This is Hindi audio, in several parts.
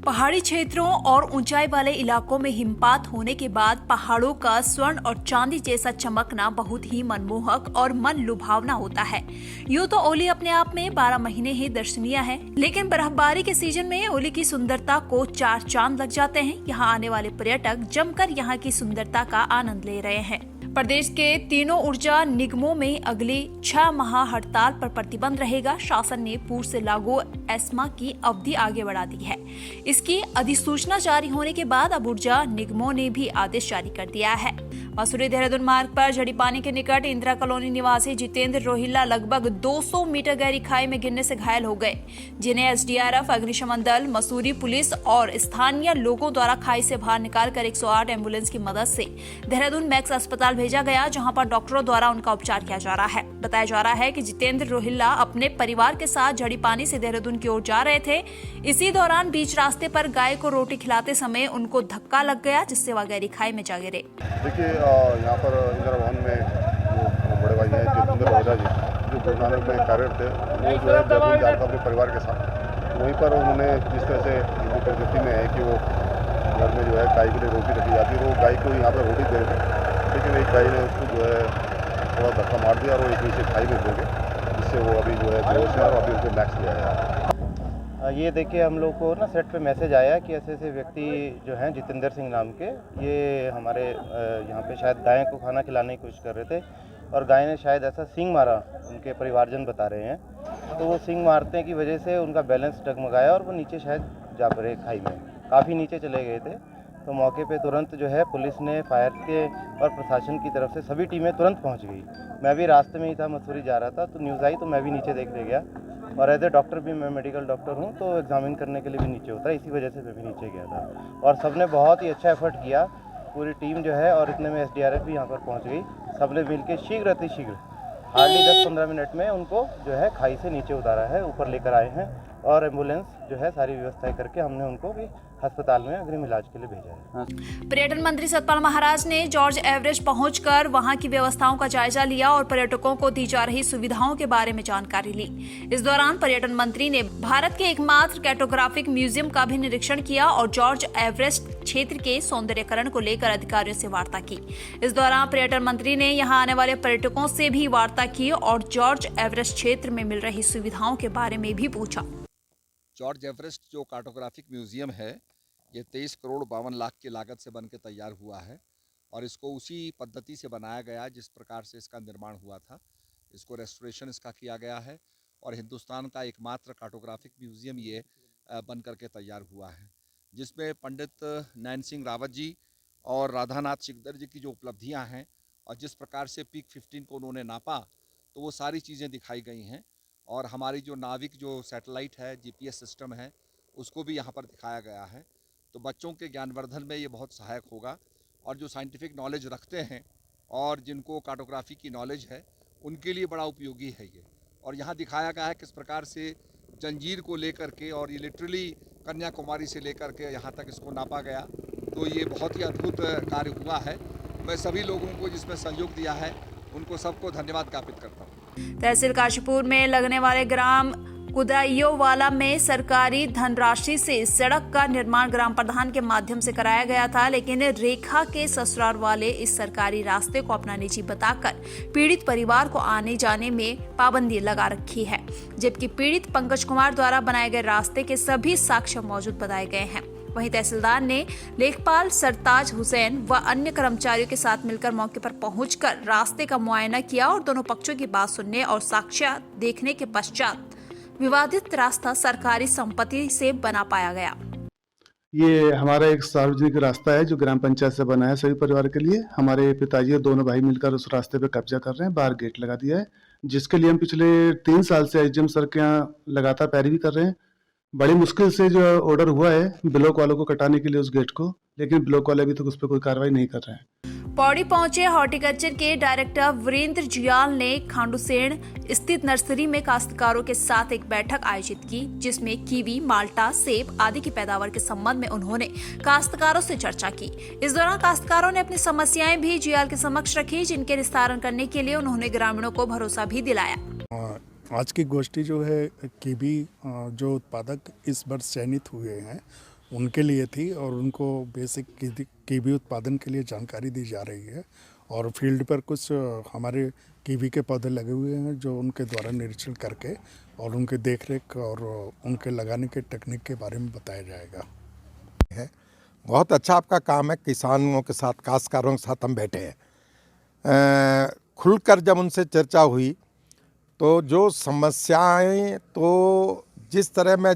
पहाड़ी क्षेत्रों और ऊंचाई वाले इलाकों में हिमपात होने के बाद पहाड़ों का स्वर्ण और चांदी जैसा चमकना बहुत ही मनमोहक और मन लुभावना होता है। यूं तो ओली अपने आप में 12 महीने ही दर्शनीय है, लेकिन बर्फबारी के सीजन में ओली की सुंदरता को 4 चांद लग जाते हैं। यहाँ आने वाले पर्यटक जमकर यहाँ की सुंदरता का आनंद ले रहे हैं। प्रदेश के तीनों ऊर्जा निगमों में अगले 6 माह हड़ताल पर प्रतिबंध रहेगा। शासन ने पूर्व से लागू एस्मा की अवधि आगे बढ़ा दी है। इसकी अधिसूचना जारी होने के बाद अब ऊर्जा निगमों ने भी आदेश जारी कर दिया है। मसूरी देहरादून मार्ग पर झड़ीपानी के निकट इंदिरा कॉलोनी निवासी जितेंद्र रोहिल्ला लगभग 200 मीटर गहरी खाई में गिरने से घायल हो गए, जिन्हें एसडीआरएफ, अग्निशमन दल, मसूरी पुलिस और स्थानीय लोगों द्वारा खाई से बाहर निकालकर 108 एम्बुलेंस की मदद से देहरादून मैक्स अस्पताल भेजा गया, जहां पर डॉक्टरों द्वारा उनका उपचार किया जा रहा है। बताया जा रहा है कि जितेंद्र रोहिल्ला अपने परिवार के साथ झड़ीपानी से देहरादून की ओर जा रहे थे। इसी दौरान बीच रास्ते पर गाय को रोटी खिलाते समय उनको धक्का लग गया, जिससे वह गहरी खाई में जा गिरे। देखिए, यहाँ पर इंदिरा भवन में जो बड़े भाई हैं जितेंद्र रोहिल्ला जी, जो गुरु नानक में कार्यरत थे, वो जो है देहरादून जा रहे थे अपने परिवार के साथ। वहीं पर उन्होंने जिस तरह से हिंदू प्रकृति में है कि वो घर में जो है गाय के लिए रोटी रखी जाती है, वो गाय को यहाँ पर रोटी दे रहे थे, लेकिन एक गाय ने उसको जो है थोड़ा धक्का मार दिया और वो एक नीचे खाई में गिर गए, जिससे वो अभी जो है बेहोश है और अभी उनको मैक्स लिया गया। ये देखिए, हम लोग को ना सेट पे मैसेज आया कि ऐसे ऐसे व्यक्ति जो हैं जितेंद्र सिंह नाम के, ये हमारे यहाँ पे शायद गाय को खाना खिलाने की कोशिश कर रहे थे और गाय ने शायद ऐसा सींग मारा, उनके परिवारजन बता रहे हैं। तो वो सींग मारने की वजह से उनका बैलेंस डगमगाया और वो नीचे शायद जा पड़े खाई में, काफ़ी नीचे चले गए थे। तो मौके पे तुरंत जो है पुलिस ने, फायर के और प्रशासन की तरफ से सभी टीमें तुरंत पहुंच गई। मैं भी रास्ते में ही था, मसूरी जा रहा था, तो न्यूज़ आई तो मैं भी नीचे देखने गया और एज ए डॉक्टर भी, मैं मेडिकल डॉक्टर हूं, तो एग्जामिन करने के लिए भी नीचे होता है, इसी वजह से मैं भी नीचे गया था। और सबने बहुत ही अच्छा एफर्ट किया, पूरी टीम जो है, और इतने में एसडीआरएफ भी यहाँ पर पहुँच गई। सबने मिल के शीघ्र अतिशीघ्र हार्डली 10-15 मिनट में उनको जो है खाई से नीचे उतारा है, ऊपर लेकर आए हैं और एम्बुलेंस जो है सारी व्यवस्थाएं करके हमने उनको भी अस्पताल में अग्रिम इलाज के लिए भेजा है। पर्यटन मंत्री सतपाल महाराज ने जॉर्ज एवरेस्ट पहुंचकर वहां की व्यवस्थाओं का जायजा लिया और पर्यटकों को दी जा रही सुविधाओं के बारे में जानकारी ली। इस दौरान पर्यटन मंत्री ने भारत के एकमात्र कैटोग्राफिक म्यूजियम का भी निरीक्षण किया और जॉर्ज एवरेस्ट क्षेत्र के सौंदर्यीकरण को लेकर अधिकारियों से वार्ता की। इस दौरान पर्यटन मंत्री ने यहां आने वाले पर्यटकों से भी वार्ता की और जॉर्ज एवरेस्ट क्षेत्र में मिल रही सुविधाओं के बारे में भी पूछा। जॉर्ज एवरेस्ट जो कार्टोग्राफिक म्यूजियम है, ये 23 करोड़ 52 लाख की लागत से बनके तैयार हुआ है और इसको उसी पद्धति से बनाया गया जिस प्रकार से इसका निर्माण हुआ था। इसको रेस्टोरेशन इसका किया गया है और हिंदुस्तान का एकमात्र कार्टोग्राफिक म्यूजियम ये बन करके तैयार हुआ है, जिसमें पंडित नैन सिंह रावत जी और राधानाथ सिकदर जी की जो उपलब्धियां हैं और जिस प्रकार से पीक 15 को उन्होंने नापा, तो वो सारी चीज़ें दिखाई गई हैं। और हमारी जो नाविक जो सैटेलाइट है, जीपीएस सिस्टम है, उसको भी यहाँ पर दिखाया गया है। तो बच्चों के ज्ञानवर्धन में ये बहुत सहायक होगा और जो साइंटिफिक नॉलेज रखते हैं और जिनको कार्टोग्राफी की नॉलेज है, उनके लिए बड़ा उपयोगी है ये। और यहाँ दिखाया गया है किस प्रकार से जंजीर को लेकर के, और ये लिटरली कन्याकुमारी से लेकर के यहाँ तक इसको नापा गया, तो ये बहुत ही अद्भुत कार्य हुआ है। मैं सभी लोगों को जिसमें सहयोग दिया है, उनको सबको धन्यवाद ज्ञापित करता हूँ। तहसील काशीपुर में लगने वाले ग्राम कुदाइयोवाला में सरकारी धनराशि से सड़क का निर्माण ग्राम प्रधान के माध्यम से कराया गया था, लेकिन रेखा के ससुराल वाले इस सरकारी रास्ते को अपना निजी बताकर पीड़ित परिवार को आने जाने में पाबंदी लगा रखी है, जबकि पीड़ित पंकज कुमार द्वारा बनाए गए रास्ते के सभी साक्ष्य मौजूद बताए गए हैं। वहीं तहसीलदार ने लेखपाल सरताज हुसैन व अन्य कर्मचारियों के साथ मिलकर मौके पर पहुंचकर रास्ते का मुआयना किया और दोनों पक्षों की बात सुनने और साक्ष्य देखने के पश्चात विवादित रास्ता सरकारी संपत्ति से बना पाया गया। ये हमारा एक सार्वजनिक रास्ता है जो ग्राम पंचायत से बना है सभी परिवार के लिए। हमारे पिताजी और दोनों भाई मिलकर उस रास्ते पे कब्जा कर रहे हैं, बाहर गेट लगा दिया है, जिसके लिए हम पिछले 3 साल से एसडीएम सर के यहाँ लगातार पैरवी कर रहे हैं। बड़ी मुश्किल से जो ऑर्डर हुआ है ब्लॉक वालों को कटाने के लिए उस गेट को, लेकिन ब्लॉक वाले अभी तक उस पर कोई कार्रवाई नहीं कर रहे हैं। पौड़ी पहुंचे हॉर्टिकल्चर के डायरेक्टर वीरेंद्र जियाल ने खांडूसेण स्थित नर्सरी में काश्तकारों के साथ एक बैठक आयोजित की, जिसमें कीवी, माल्टा, सेब आदि की पैदावार के संबंध में उन्होंने काश्तकारों से चर्चा की। इस दौरान काश्तकारों ने अपनी समस्याएं भी जियाल के समक्ष रखी, जिनके निस्तारण करने के लिए उन्होंने ग्रामीणों को भरोसा भी दिलाया। आज की गोष्ठी जो है कीवी जो उत्पादक इस वर्ष चयनित हुए हैं उनके लिए थी और उनको बेसिक कीवी उत्पादन के लिए जानकारी दी जा रही है। और फील्ड पर कुछ हमारे कीवी के पौधे लगे हुए हैं जो उनके द्वारा निरीक्षण करके और उनके देखरेख और उनके लगाने के टेक्निक के बारे में बताया जाएगा। बहुत अच्छा आपका काम है। किसानों के साथ, काश्तकारों के साथ हम बैठे हैं। खुलकर जब उनसे चर्चा हुई तो जो समस्याएं, तो जिस तरह मैं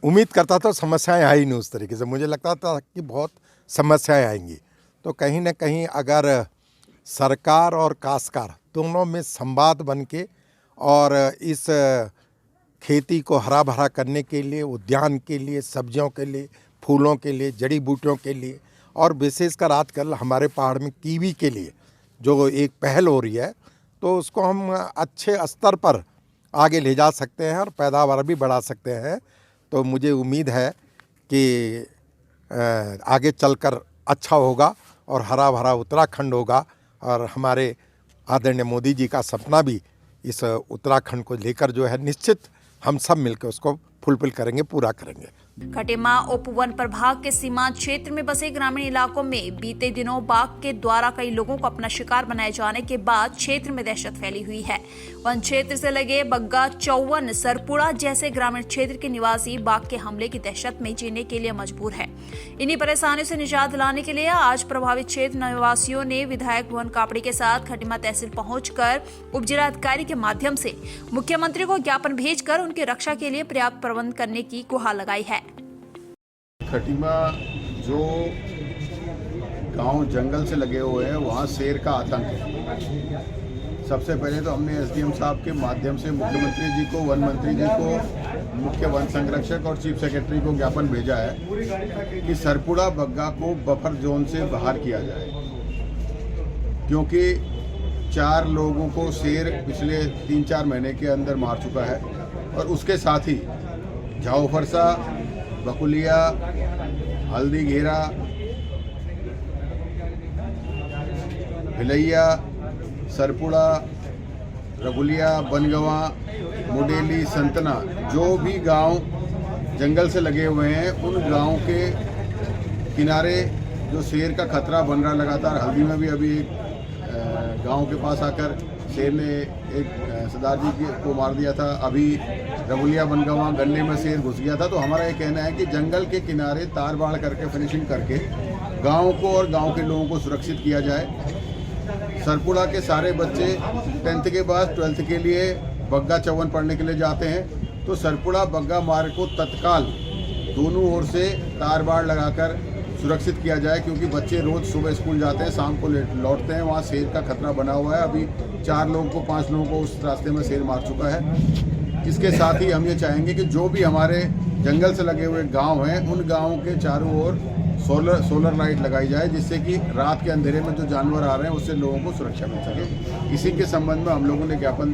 उम्मीद करता था समस्याएं आई नहीं उस तरीके से। मुझे लगता था कि बहुत समस्याएं आएंगी। तो कहीं ना कहीं अगर सरकार और काश्तकार दोनों में संवाद बन के और इस खेती को हरा भरा करने के लिए, उद्यान के लिए, सब्जियों के लिए, फूलों के लिए, जड़ी बूटियों के लिए और विशेषकर आजकल हमारे पहाड़ में कीवी के लिए जो एक पहल हो रही है, तो उसको हम अच्छे स्तर पर आगे ले जा सकते हैं और पैदावार भी बढ़ा सकते हैं। तो मुझे उम्मीद है कि आगे चलकर अच्छा होगा और हरा भरा उत्तराखंड होगा। और हमारे आदरणीय मोदी जी का सपना भी इस उत्तराखंड को लेकर जो है निश्चित हम सब मिलकर उसको फुलफिल करेंगे, पूरा करेंगे। खटीमा उप वन प्रभाग के सीमांत क्षेत्र में बसे ग्रामीण इलाकों में बीते दिनों बाघ के द्वारा कई लोगों को अपना शिकार बनाए जाने के बाद क्षेत्र में दहशत फैली हुई है। वन क्षेत्र से लगे बग्गा, चौवन, सरपुड़ा जैसे ग्रामीण क्षेत्र के निवासी बाघ के हमले की दहशत में जीने के लिए मजबूर है। इन्हीं परेशानियों से निजात दिलाने के लिए आज प्रभावित क्षेत्र निवासियों ने विधायक भुवन कापड़ी के साथ खटीमा तहसील पहुंचकर उप जिलाधिकारी के माध्यम से मुख्यमंत्री को ज्ञापन भेजकर उनकी रक्षा के लिए पर्याप्त प्रबंध करने की गुहार लगाई है। खटीमा जो गांव जंगल से लगे हुए हैं, वहाँ शेर का आतंक है। सबसे पहले तो हमने एसडीएम साहब के माध्यम से मुख्यमंत्री जी को, वन मंत्री जी को, मुख्य वन संरक्षक और चीफ सेक्रेटरी को ज्ञापन भेजा है कि सरपुड़ा बग्गा को बफर जोन से बाहर किया जाए, क्योंकि 4 लोगों को शेर पिछले 3-4 महीने के अंदर मार चुका है। और उसके साथ ही झाऊफरसा, बकुलिया, हल्दी घेरा, भिलैया, सरपुड़ा, रगुलिया, बनगवा, मुडेली, संतना, जो भी गांव जंगल से लगे हुए हैं, उन गांव के किनारे जो शेर का खतरा बन रहा लगातार। हल्दी में भी अभी एक गांव के पास आकर शेर ने एक सरदार जी को मार दिया था। अभी रगुलिया, बनगवा, गन्ने में शेर घुस गया था। तो हमारा ये कहना है कि जंगल के किनारे तार बाड़ करके, फिनिशिंग करके गांव को और गांव के लोगों को सुरक्षित किया जाए। सरपुड़ा के सारे बच्चे 10th के बाद 12th के लिए बग्गा चौवन पढ़ने के लिए जाते हैं। तो सरपुड़ा बग्गा मार्ग को तत्काल दोनों ओर से तार बाड़ लगाकर सुरक्षित किया जाए, क्योंकि बच्चे रोज़ सुबह स्कूल जाते हैं, शाम को लौटते हैं। वहाँ शेर का खतरा बना हुआ है। अभी 4 लोगों को, 5 लोगों को उस रास्ते में शेर मार चुका है। इसके साथ ही हम ये चाहेंगे कि जो भी हमारे जंगल से लगे हुए गांव हैं, उन गांवों के चारों ओर सोलर लाइट लगाई जाए, जिससे कि रात के अंधेरे में जो जानवर आ रहे हैं उससे लोगों को सुरक्षा मिल सके। इसी के संबंध में हम लोगों ने ज्ञापन